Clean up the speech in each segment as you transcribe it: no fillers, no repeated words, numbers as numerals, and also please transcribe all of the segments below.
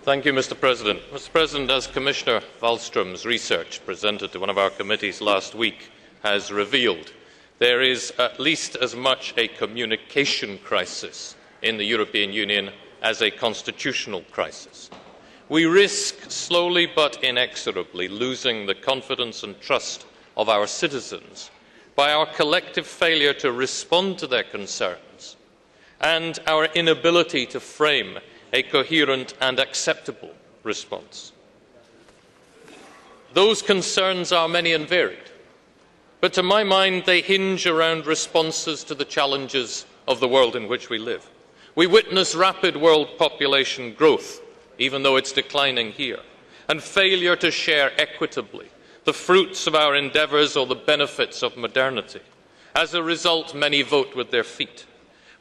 Thank you, Mr. President. Mr. President, as Commissioner Wallström's research presented to one of our committees last week has revealed, there is at least as much a communication crisis in the European Union as a constitutional crisis. We risk slowly but inexorably losing the confidence and trust of our citizens by our collective failure to respond to their concerns and our inability to frame a coherent and acceptable response. Those concerns are many and varied, but to my mind they hinge around responses to the challenges of the world in which we live. We witness rapid world population growth, even though it's declining here, and failure to share equitably the fruits of our endeavours or the benefits of modernity. As a result, many vote with their feet.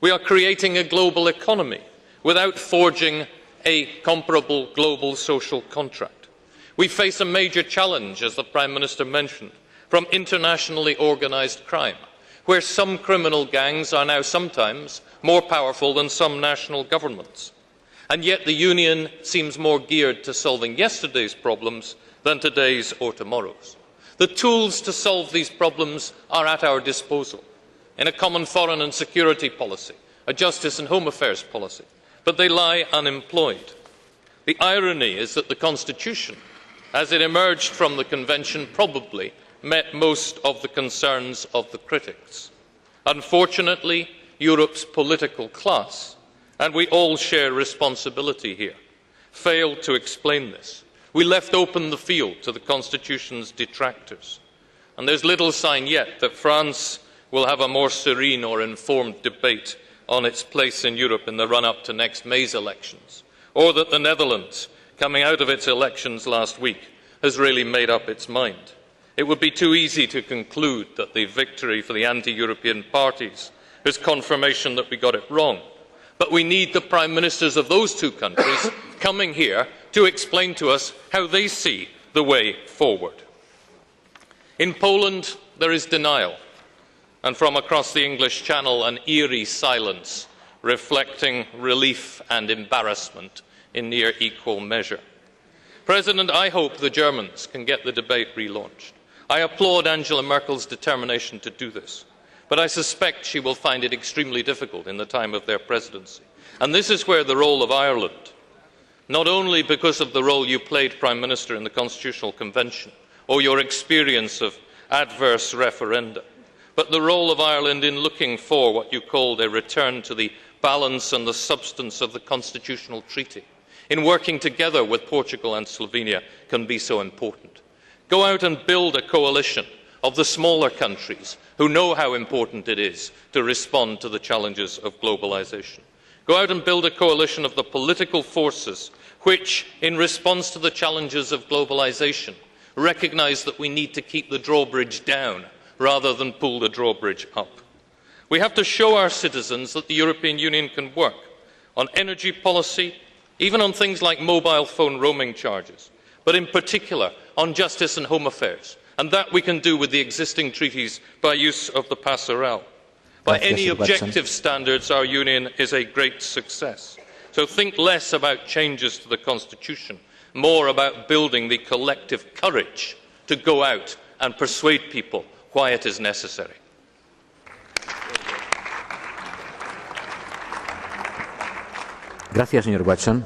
We are creating a global economy without forging a comparable global social contract. We face a major challenge, as the Prime Minister mentioned, from internationally organised crime, where some criminal gangs are now sometimes more powerful than some national governments. And yet the Union seems more geared to solving yesterday's problems than today's or tomorrow's. The tools to solve these problems are at our disposal in a common foreign and security policy, a justice and home affairs policy, but they lie unemployed. The irony is that the Constitution, as it emerged from the Convention, probably met most of the concerns of the critics. Unfortunately, Europe's political class, and we all share responsibility here, failed to explain this. We left open the field to the Constitution's detractors, and there's little sign yet that France will have a more serene or informed debate on its place in Europe in the run-up to next May's elections, or that the Netherlands, coming out of its elections last week, has really made up its mind. It would be too easy to conclude that the victory for the anti-European parties is confirmation that we got it wrong. But we need the Prime Ministers of those two countries coming here to explain to us how they see the way forward. In Poland, there is denial, and from across the English Channel, an eerie silence reflecting relief and embarrassment in near equal measure. President, I hope the Germans can get the debate relaunched. I applaud Angela Merkel's determination to do this, but I suspect she will find it extremely difficult in the time of their presidency. And this is where the role of Ireland, not only because of the role you played, Prime Minister, in the Constitutional Convention, or your experience of adverse referenda, but the role of Ireland in looking for what you called a return to the balance and the substance of the Constitutional Treaty, in working together with Portugal and Slovenia, can be so important. Go out and build a coalition of the smaller countries who know how important it is to respond to the challenges of globalisation. Go out and build a coalition of the political forces which, in response to the challenges of globalisation, recognise that we need to keep the drawbridge down rather than pull the drawbridge up. We have to show our citizens that the European Union can work on energy policy, even on things like mobile phone roaming charges, but in particular on justice and home affairs, and that we can do with the existing treaties by use of the passerelle. By any objective standards, our Union is a great success. So think less about changes to the Constitution, more about building the collective courage to go out and persuade people why it is necessary. Gracias, señor Watson.